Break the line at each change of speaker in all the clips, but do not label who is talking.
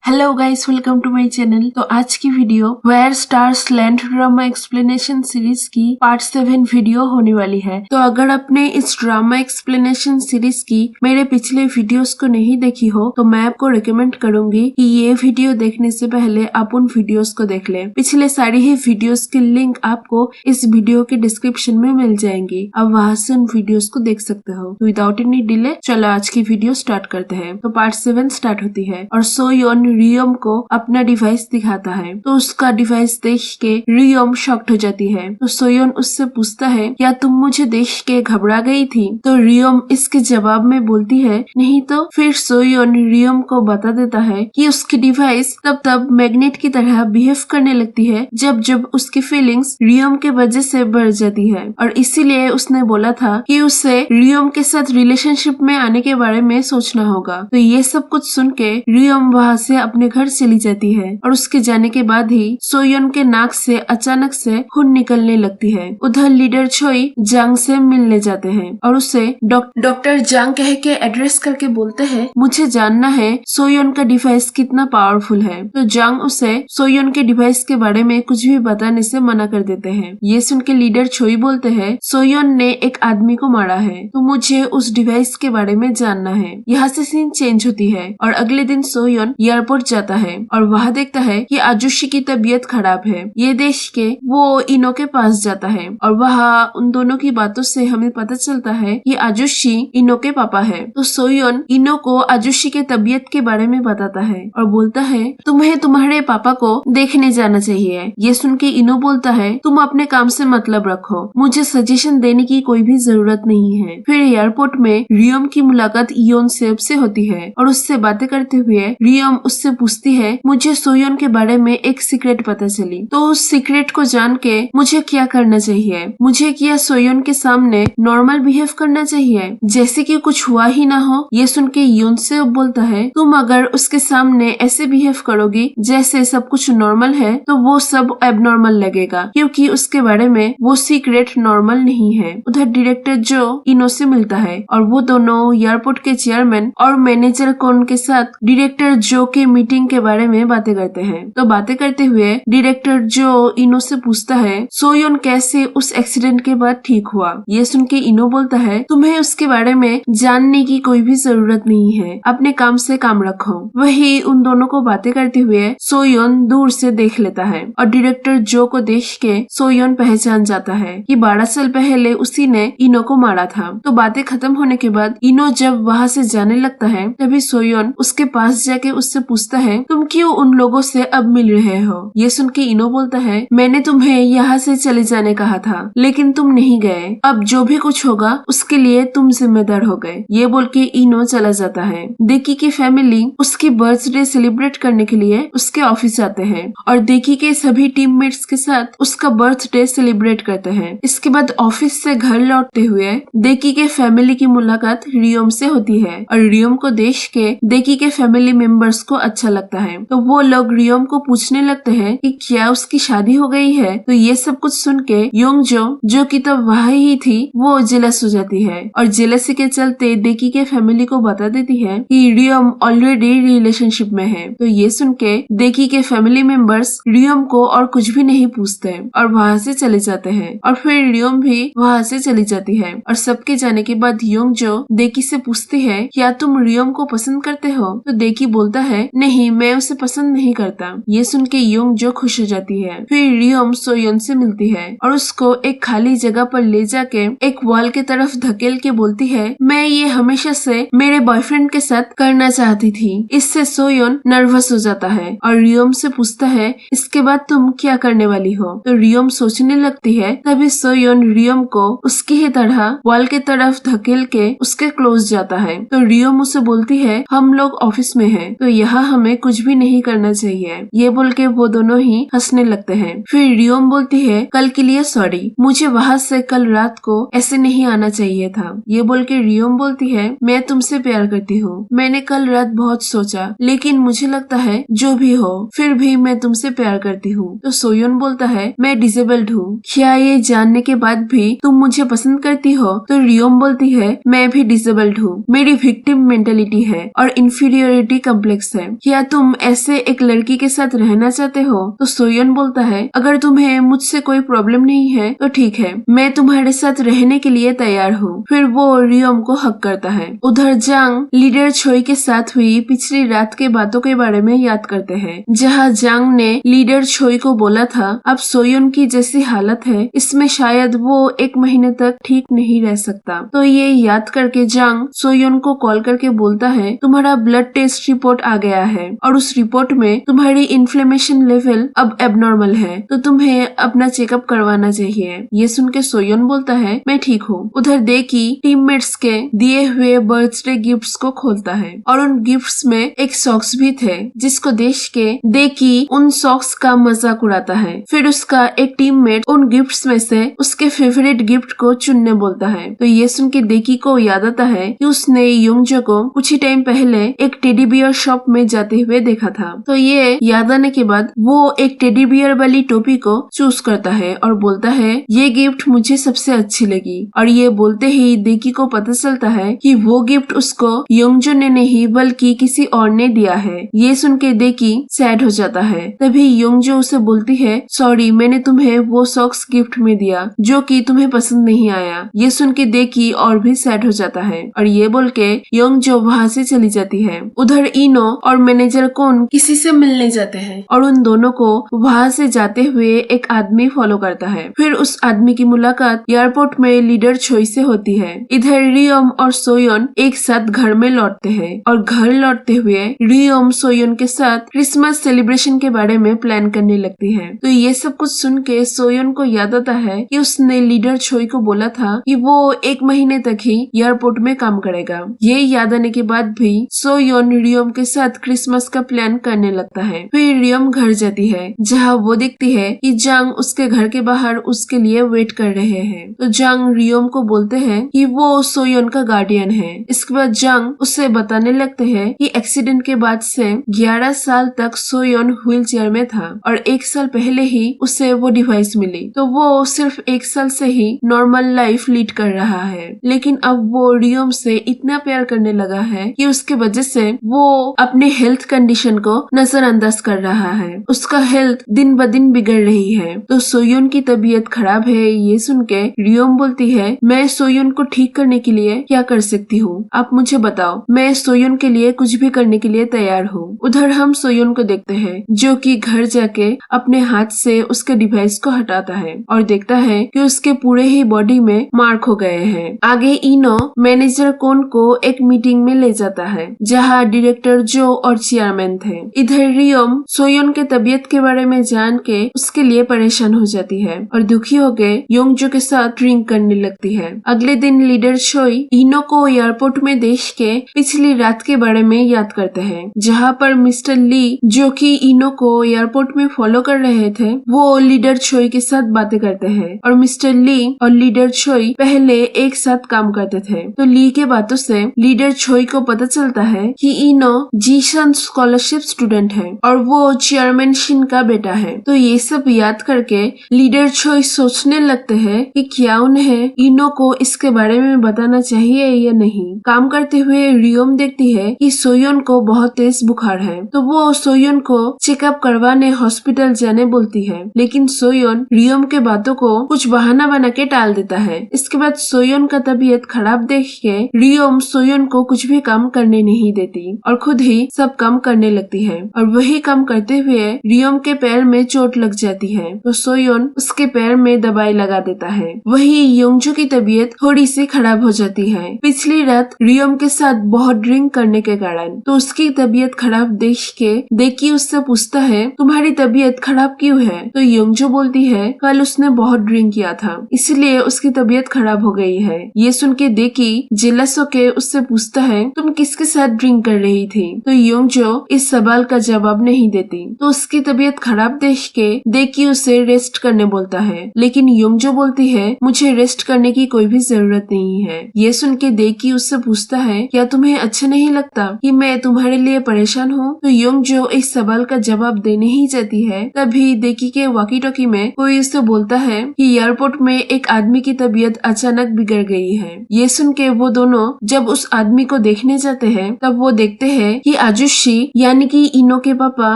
Hello guys, welcome to my channel. तो आज की video where stars land drama explanation series की part 7 video होने वाली है। तो अगर आपने इस ड्रामा एक्सप्लेनेशन सीरीज की मेरे पिछले वीडियोस को नहीं देखी हो तो मैं आपको रिकमेंड करूंगी कि ये वीडियो देखने से पहले आप उन वीडियोस को देख लें। पिछले सारी ही वीडियोस की लिंक आपको इस वीडियो के डिस्क्रिप्शन में मिल जाएंगी, आप वहाँ से उन वीडियोस को देख सकते हो। विदाउट एनी डिले चलो आज की वीडियो स्टार्ट करते हैं। तो पार्ट 7 स्टार्ट होती है और सोयोन रियम को अपना डिवाइस दिखाता है। तो उसका डिवाइस देख के रियम शॉक्ड हो जाती है। तो सोयोन उससे पूछता है, क्या तुम मुझे देख के घबरा गई थी? तो रियम इसके जवाब में बोलती है, नहीं तो। फिर सोयोन रियम को बता देता है कि उसकी डिवाइस तब मैग्नेट की तरह बिहेव करने लगती है जब जब उसकी फीलिंग्स रियम के वजह से बढ़ जाती है, और इसीलिए उसने बोला था कि उसे रियम के साथ रिलेशनशिप में आने के बारे में सोचना होगा। तो ये सब कुछ सुन के रियम वहाँ से अपने घर चली जाती है और उसके जाने के बाद ही सोयोन के नाक से अचानक से खून निकलने लगती है। उधर लीडर छोई जांग से मिलने जाते हैं और उसे डॉक्टर जांग कह के एड्रेस करके बोलते हैं, मुझे जानना है सोयोन का डिवाइस कितना पावरफुल है। तो जांग उसे सोयोन के डिवाइस के बारे में कुछ भी बताने से मना कर देते हैं। ये सुन के लीडर छोई बोलते हैं, सोयोन ने एक आदमी को मारा है, तो मुझे उस डिवाइस के बारे में जानना है। यहाँ से सीन चेंज होती है और अगले दिन सोयोन एयरपोर्ट जाता है और वहाँ देखता है कि आजुशी की तबीयत खराब है। ये देख के वो इनो के पास जाता है और वहाँ उन दोनों की बातों से हमें पता चलता है कि आजुशी इनो के पापा है। तो सोयोन इनो को आजुशी के तबीयत के बारे में बताता है और बोलता है, तुम्हें तुम्हारे पापा को देखने जाना चाहिए। ये सुन के इनो बोलता है, तुम अपने काम से मतलब रखो, मुझे सजेशन देने की कोई भी जरूरत नहीं है। फिर एयरपोर्ट में रियम की मुलाकात इयोन सेब से होती है और उससे बातें करते हुए रियम उससे पूछती है, मुझे सोयोन के बारे में एक सीक्रेट पता चली, तो उस सीक्रेट को जान के मुझे क्या करना चाहिए? मुझे क्या सोयोन के सामने नॉर्मल बिहेव करना चाहिए जैसे कि कुछ हुआ ही ना हो? ये सुन के इयोन से बोलता है, तुम अगर उसके सामने ऐसे बिहेव करोगी जैसे सब कुछ नॉर्मल है तो वो सब एबनॉर्मल लगेगा, क्योंकि उसके बारे में वो सीक्रेट नॉर्मल नहीं है। उधर डायरेक्टर जो इनो से मिलता है और वो दोनों एयरपोर्ट के चेयरमैन और मैनेजर कौन के साथ डायरेक्टर जो के मीटिंग के बारे में बातें करते हैं। तो बातें करते हुए डायरेक्टर जो इनो से पूछता है, सोयोन कैसे उस एक्सीडेंट के बाद ठीक हुआ? ये सुन के इनो बोलता है, तुम्हें उसके बारे में जानने की कोई भी जरूरत नहीं है, अपने काम से काम रखो। वही उन दोनों को बातें करते हुए सोयोन दूर से देख लेता है और डायरेक्टर जो को देख के सोयोन पहचान जाता है कि 12 साल पहले उसी ने इनो को मारा था। तो बातें खत्म होने के बाद इनो जब वहाँ से जाने लगता है तभी सोयोन उसके पास जाके उससे पूछता है, तुम क्यों उन लोगों से अब मिल रहे हो? ये सुन के इनो बोलता है, मैंने तुम्हें यहाँ से चले जाने कहा था लेकिन तुम नहीं गए, अब जो भी कुछ होगा उसके लिए तुम जिम्मेदार हो गए। ये बोल के इनो चला जाता है। देकी की फैमिली उसकी बर्थडे सेलिब्रेट करने के लिए उसके ऑफिस आते हैं और देकी के सभी टीममेट्स के साथ उसका बर्थडे सेलिब्रेट करते हैं। इसके बाद ऑफिस से घर लौटते हुए देकी के फैमिली की मुलाकात रियम से होती है और रियम को देख के देकी के फैमिली मेंबर्स को अच्छा लगता है। तो वो लोग रियम को पूछने लगते हैं कि क्या उसकी शादी हो गई है? तो ये सब कुछ सुन के योंग जो कि तब वहाँ ही थी वो जेलस हो जाती है और जेलसी के चलते देकी के फैमिली को बता देती है कि रियम ऑलरेडी रिलेशनशिप में है। तो ये सुन के देकी के फैमिली मेंबर्स रियम को और कुछ भी नहीं पूछते और वहाँ से चले जाते हैं और फिर रियम भी वहाँ से चली जाती है। और सबके जाने के बाद योंग देकी से पूछती है, क्या तुम रियम को पसंद करते हो? तो देकी बोलता है, नहीं, मैं उसे पसंद नहीं करता। ये सुन के योंग खुश हो जाती है। फिर रियम सोयोन से मिलती है और उसको एक खाली जगह पर ले जाके एक वॉल की तरफ धकेल के बोलती है, मैं ये हमेशा से मेरे बॉयफ्रेंड के साथ करना चाहती थी। इससे सोयोन नर्वस हो जाता है और रियम से पूछता है, इसके बाद तुम क्या करने वाली हो? तो रियम सोचने लगती है। तभी सोयोन रियम को उसकी ही तरह वॉल की तरफ धकेल के उसके क्लोज जाता है। तो रियम उसे बोलती है, हम लोग ऑफिस में हैं, तो यहाँ हमें कुछ भी नहीं करना चाहिए। ये बोल के वो दोनों ही हंसने लगते हैं। फिर रियम बोलती है, कल के लिए सॉरी, मुझे वहाँ से कल रात को ऐसे नहीं आना चाहिए था। ये बोल के रियम बोलती है, मैं तुमसे प्यार करती हूँ, मैंने कल रात बहुत सोचा लेकिन मुझे लगता है जो भी हो फिर भी मैं तुमसे प्यार करती हूँ। तो सोयोन बोलता है, मैं डिसेबल्ड हूँ, क्या ये जानने के बाद भी तुम मुझे पसंद करती हो? तो रियम बोलती है, मैं भी डिसेबल्ड हूँ, मेरी विक्टिम मेंटेलिटी है और इंफीरियोरिटी कॉम्प्लेक्स है, क्या तुम ऐसे एक लड़की के साथ रहना चाहते हो? तो सोयोन बोलता है अगर तुम्हें मुझसे कोई प्रॉब्लम नहीं है तो ठीक है, मैं तुम्हारे साथ रहने के लिए तैयार हूँ। फिर वो रियोम को हक करता है। उधर जांग लीडर छोई के साथ हुई पिछली रात के बातों के बारे में याद करते हैं, जहाँ जांग ने लीडर छोई को बोला था अब सोयोन की जैसी हालत है इसमें शायद वो 1 महीने तक ठीक नहीं रह सकता। तो ये याद करके जांग सोयोन को कॉल करके बोलता है तुम्हारा ब्लड टेस्ट रिपोर्ट आ गया है और उस रिपोर्ट में तुम्हारी इन्फ्लेमेशन लेवल अब एबनॉर्मल है, तो तुम्हें अपना चेकअप करवाना चाहिए। ये सुन के सोयोन बोलता है मैं ठीक हूँ। उधर देकी टीममेट्स के दिए हुए बर्थडे गिफ्ट्स को खोलता है और उन गिफ्ट्स में एक सॉक्स भी थे, जिसको देख के देकी उन सॉक्स का मजाक उड़ाता है। फिर उसका एक टीममेट उन गिफ्ट्स में से उसके फेवरेट गिफ्ट को चुनने बोलता है। तो ये सुन के देकी को याद आता है कि उसने योंगजो को कुछ ही टाइम पहले एक टेडी बियर शॉप में जाते हुए देखा था। तो ये याद आने के बाद वो एक टेडी बियर वाली टोपी को चूज करता है और बोलता है ये गिफ्ट मुझे सबसे अच्छी लगी। और ये बोलते ही देकी को पता चलता है कि वो गिफ्ट उसको योंगजो ने नहीं बल्कि किसी और ने दिया है। ये सुन के देकी सैड हो जाता है। तभी योंगजो उसे बोलती है सॉरी मैंने तुम्हें वो सॉक्स गिफ्ट में दिया जो कि तुम्हें पसंद नहीं आया। ये सुन के देकी और भी सैड हो जाता है और ये बोल के योंगजो वहाँ से चली जाती है। उधर इनो और मैनेजर कोन किसी से मिलने जाते हैं और उन दोनों को वहाँ से जाते हुए एक आदमी फॉलो करता है। फिर उस आदमी की मुलाकात एयरपोर्ट में लीडर छोई से होती है। इधर रियोम और सोयोन एक साथ घर में लौटते हैं और घर लौटते हुए रियोम सोयोन के साथ क्रिसमस सेलिब्रेशन के बारे में प्लान करने लगती है। तो ये सब कुछ सुन के सोयोन को याद आता है कि उसने लीडर छोई को बोला था कि वो 1 महीने तक ही एयरपोर्ट में काम करेगा। ये याद आने के बाद भी सोयोन रियोम के साथ क्रिसमस का प्लान करने लगता है। फिर रियोम घर जाती है जहाँ वो देखती है कि जांग उसके घर के बाहर उसके लिए वेट कर रहे हैं। तो जांग रियोम को बोलते हैं कि वो सोयोन का गार्डियन है। इसके बाद जांग उसे बताने लगते हैं कि एक्सीडेंट के बाद से 11 साल तक सोयोन व्हील चेयर में था और 1 साल पहले ही उसे वो डिवाइस मिली। तो वो सिर्फ 1 साल से ही नॉर्मल लाइफ लीड कर रहा है, लेकिन अब वो रियोम से इतना प्यार करने लगा है कि उसके वजह से वो अपने हेल्थ कंडीशन को नजरअंदाज कर रहा है। उसका हेल्थ दिन ब दिन बिगड़ रही है। तो सोयोन की तबीयत खराब है। ये सुन के रियोम बोलती है मैं सोयोन को ठीक करने के लिए क्या कर सकती हूँ, आप मुझे बताओ, मैं सोयोन के लिए कुछ भी करने के लिए तैयार हूँ। उधर हम सोयोन को देखते हैं जो कि घर जाके अपने हाथ से उसके डिवाइस को हटाता है और देखता है कि उसके पूरे ही बॉडी में मार्क हो गए हैं। आगे इनो मैनेजर कोन को एक मीटिंग में ले जाता है जहाँ डायरेक्टर जो और चेयरमैन थे। इधर रियोम सोयोन के तबीयत के बारे में जान के उसके लिए परेशान हो जाती है और दुखी होके योंगजो के साथ ड्रिंक करने लगती है। अगले दिन लीडर छोई इनो को एयरपोर्ट में देख के पिछली रात के बारे में याद करते हैं, जहाँ पर मिस्टर ली जो कि इनो को एयरपोर्ट में फॉलो कर रहे थे वो लीडर छोई के साथ बातें करते हैं और मिस्टर ली और लीडर छोई पहले एक साथ काम करते थे। तो ली के बातों से लीडर छोई को पता चलता है कि इनो जीशन स्कॉलरशिप स्टूडेंट है और वो चेयरमैन शिन का बेटा है। तो ये सब याद करके लीडर छोई सोचने लगते हैं कि क्या उन्हें इनो को इसके बारे में बताना चाहिए या नहीं। काम करते हुए रियोम देखती है कि सोयोन को बहुत तेज बुखार है, तो वो सोयोन को चेकअप करवाने हॉस्पिटल जाने बोलती है, लेकिन सोयोन रियोम के बातों को कुछ बहाना बना के टाल देता है। इसके बाद सोयोन का तबीयत खराब देख के रियोम सोयोन को कुछ भी काम करने नहीं देती और खुद ही सब काम करने लगती है और वही काम करते हुए रियोम के पैर में चोट लग जाती है। तो सोयोन उसके पैर में दवाई लगा देता है। वही योंगजो की तबीयत थोड़ी सी खराब हो जाती है पिछली रात रियोम के साथ बहुत ड्रिंक करने के कारण। तो उसकी तबीयत खराब देख के देकी उससे पूछता है तुम्हारी तबीयत खराब क्यों है। तो योंगजो बोलती है कल उसने बहुत ड्रिंक किया था इसलिए उसकी तबीयत खराब हो गई है। ये सुन के देकी जेलस होके उससे पूछता है तुम किसके साथ ड्रिंक कर रही थी। तो योंगजो इस सवाल का जवाब नहीं देती। तो उसकी तबीयत खराब देख के देकी उसे रेस्ट करने बोलता है, लेकिन योंगजो बोलती है मुझे रेस्ट करने की कोई भी जरूरत नहीं है। ये सुन के देकी उससे पूछता है क्या तुम्हें अच्छा नहीं लगता कि मैं तुम्हारे लिए परेशान हूँ। तो योंगजो इस सवाल का जवाब देने ही जाती है, तभी देकी के वॉकी टॉकी में कोई उससे बोलता है कि एयरपोर्ट में एक आदमी की तबीयत अचानक बिगड़ गई है। ये सुन के वो दोनों जब उस आदमी को देखने जाते हैं तब वो देखते हैं कि आजू आजुशी यानी कि इनो के पापा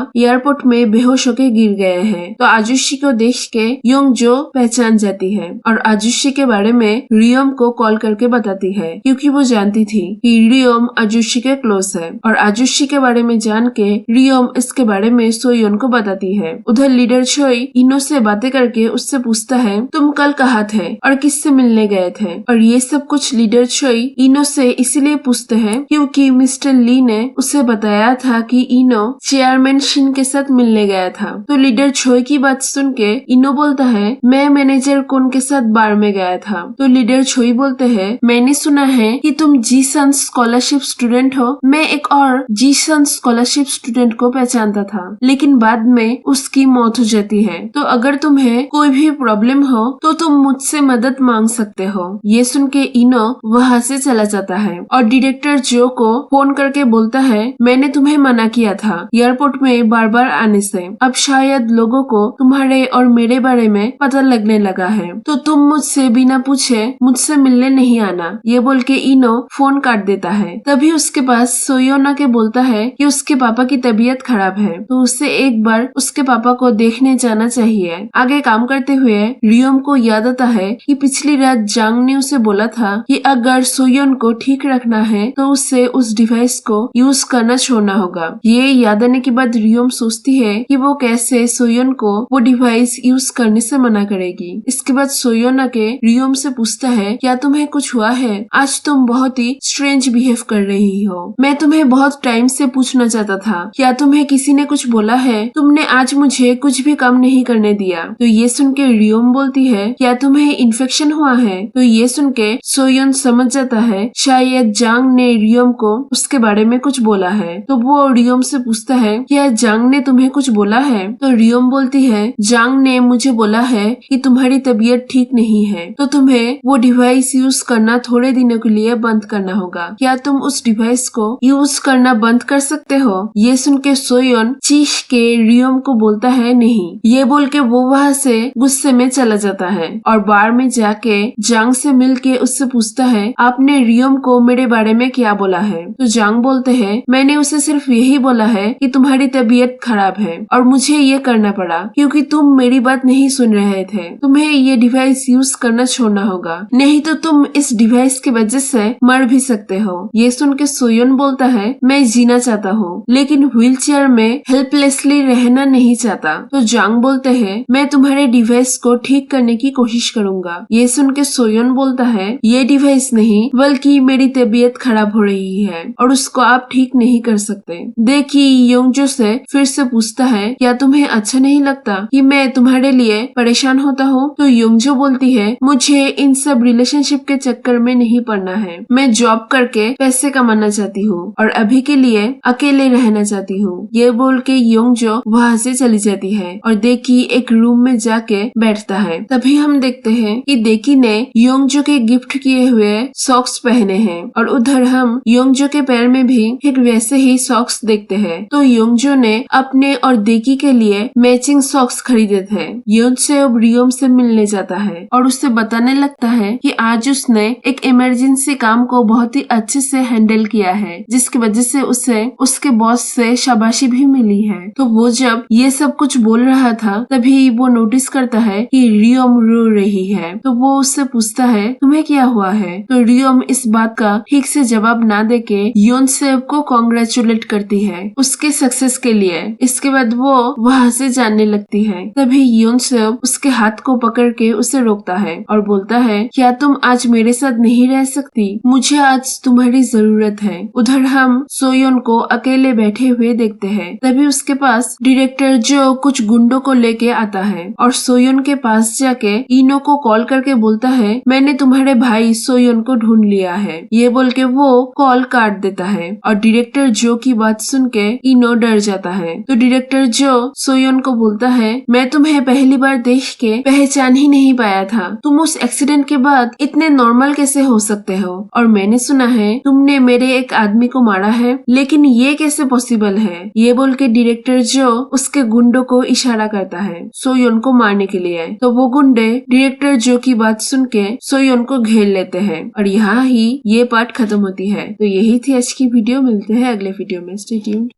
एयरपोर्ट में बेहोश होकर गिर गए हैं। तो आजुशी को देख के योंगजो पहचान जाती है और आजुशी के बारे में रियोम को कॉल करके बताती है, क्योंकि वो जानती थी कि रियोम आजुशी के क्लोज है। और आजुशी के बारे में जान के रियोम इसके बारे में सोयोन को बताती है। उधर लीडर छोई इनो से बातें करके उससे पूछता है, तुम कल कहाँ थे और किससे मिलने गए थे? और ये सब कुछ लीडर छोई इनो से इसलिए पूछते हैं क्योंकि मिस्टर ली ने उसे बताया था कि इनो चेयरमैन शिन के साथ मिलने गया था। तो लीडर छोई की बात सुन के इनो बोलता है, मैं मैनेजर कोन के साथ बार में गया था। तो लीडर छोई बोलते हैं, मैंने सुना है कि तुम जीसन स्कॉलरशिप स्टूडेंट हो। मैं एक और जीसन स्कॉलरशिप स्टूडेंट को पहचानता था, लेकिन बाद में उसकी मौत हो जाती है। तो अगर तुम्हें कोई भी प्रॉब्लम हो तो तुम मुझसे मदद मांग सकते हो। ये सुन के इनो वहाँ से चला जाता है और डायरेक्टर जो को फोन करके बोलता है, मैंने तुम्हें मना किया था एयरपोर्ट में बार बार आने से। अब शायद लोगों को तुम्हारे और मेरे बारे में पता लगने लगा है, तो तुम मुझसे बिना पूछे मुझसे मिलने नहीं आना। ये बोल के इनो फोन काट देता है। तभी उसके पास सोयोना के बोलता है कि उसके पापा की तबीयत खराब है, तो उसे एक बार उसके पापा को देखने जाना चाहिए। आगे काम करते हुए रियोम को याद आता है कि पिछली रात जांग ने उसे बोला था कि अगर सोयोन को ठीक रखना है तो उसे उस डिवाइस को यूज करना छोड़ना होगा। ये याद आने के बाद रियोम सोचती है कि वो कैसे सोयोन को वो डिवाइस यूज करने से मना करेगी। इसके बाद सोयोन आके रियोम से पूछता है, क्या तुम्हें कुछ हुआ है? आज तुम बहुत ही स्ट्रेंज बिहेव कर रही हो। मैं तुम्हें बहुत टाइम से पूछना चाहता था, क्या तुम्हें किसी ने कुछ बोला है? तुमने आज मुझे कुछ भी काम नहीं करने दिया। तो ये सुन के रियोम बोलती है, क्या तुम्हें इन्फेक्शन हुआ है? तो ये सुन के सोयोन समझ जाता है शायद जांग ने रियोम को उसके बारे में कुछ बोला है। तो वो रियोम से पूछता है, क्या जांग ने तुम्हें कुछ बोला है? तो रियोम बोलती है, जांग ने मुझे बोला है कि तुम्हारी तबीयत ठीक नहीं है, तो तुम्हें वो डिवाइस यूज करना थोड़े दिनों के लिए बंद करना होगा। क्या तुम उस डिवाइस को यूज करना बंद कर सकते हो? ये सुन के सोयोन चीख के रियोम को बोलता है, नहीं। ये बोल के वो वहाँ से गुस्से में चला जाता है और बार में जाके जांग से मिल के उससे पूछता है, आपने रियोम को मेरे बारे में क्या बोला है? तो जांग बोलते हैं, मैंने उसे सिर्फ यही बोला है कि तुम्हारी तबीयत खराब है और मुझे ये करना पड़ा क्योंकि तुम मेरी बात नहीं सुन रहे थे। तुम्हें ये डिवाइस यूज करना छोड़ना होगा, नहीं तो तुम इस डिवाइस की वजह से मर भी सकते हो। ये सुन के सोयोन बोलता है, मैं जीना चाहता हूँ लेकिन व्हील चेयर में हेल्पलेसली रहना नहीं चाहता। तो जांग बोलते हैं, मैं तुम्हारे डिवाइस को ठीक करने की कोशिश करूंगा। ये सुन के सोयोन बोलता है, ये डिवाइस नहीं बल्कि मेरी तबीयत खराब हो रही है और उसको आप ठीक नहीं कर सकते। देखिए योंगजो से फिर से पूछता है, क्या तुम्हें अच्छा नहीं लगता कि मैं तुम्हारे लिए परेशान होता हूँ? तो योंगजो बोलती है, मुझे इन सब रिलेशनशिप के चक्कर में नहीं पड़ना है। मैं जॉब करके पैसे कमाना चाहती हूँ और अभी के लिए अकेले रहना चाहती हूँ। ये बोल के योंगजो वहाँ से चली जाती है और देखी एक रूम में जाके बैठता है। तभी हम देखते हैं कि देखी ने योंगजो के गिफ्ट किए हुए सॉक्स पहने हैं और उधर हम योंगजो के पैर में भी एक वैसे ही सॉक्स देखते हैं। तो योंगजो ने अपने और देखी के लिए मैचिंग सॉक्स खरीदे थे। योंगजो अब रियोम से मिलने जाता है और उससे बताने लगता है कि आज उसने एक इमरजेंसी काम को बहुत ही अच्छे से हैंडल किया है, जिसकी वजह से उसे उसके बॉस से शाबाशी भी मिली है। तो वो जब ये सब कुछ बोल रहा था तभी वो नोटिस करता है कि रियोम रो रही है। तो वो उससे पूछता है, तुम्हें क्या हुआ है? तो रियोम इस बात का ठीक से जवाब ना देके योनसेब को कॉन्ग्रेचुलेट करती है उसके सक्सेस के लिए। इसके बाद वो वहाँ से जाने लगती है। तभी योनसेब उसके हाथ को पकड़ के उसे रोकता है और बोलता है, क्या तुम आज मेरे साथ नहीं रह सकती? मुझे आज तुम्हारी जरूरत है। उधर हम सोयोन को अकेले बैठे हुए देखते हैं। तभी उसके पास डायरेक्टर जो कुछ गुंडों को लेके आता है और सोयोन के पास जाके इनो को कॉल करके बोलता है, मैंने तुम्हारे भाई सोयोन को ढूंढ लिया है। ये बोल के वो कॉल काट देता है और डायरेक्टर जो की बात सुन के इनो डर जाता है। तो डायरेक्टर जो सोयोन को बोलता है, मैं तुम्हें पहली बार देख के पहचान ही नहीं पाया था। तुम उस एक्सीडेंट के बाद इतने नॉर्मल कैसे हो सकते हो? और मैंने सुना है तुमने मेरे एक आदमी को मारा है, लेकिन ये कैसे पॉसिबल है? ये बोल के डायरेक्टर जो उसके गुंडों को इशारा करता है सोयोन को मारने के लिए। तो वो गुंडे डायरेक्टर जो की बात सुन के सोयोन को घेर लेते हैं और यहाँ ही ये पार्ट खत्म होती है। तो यही थी आज की वीडियो। मिलते हैं अगले वीडियो में। Stay tuned.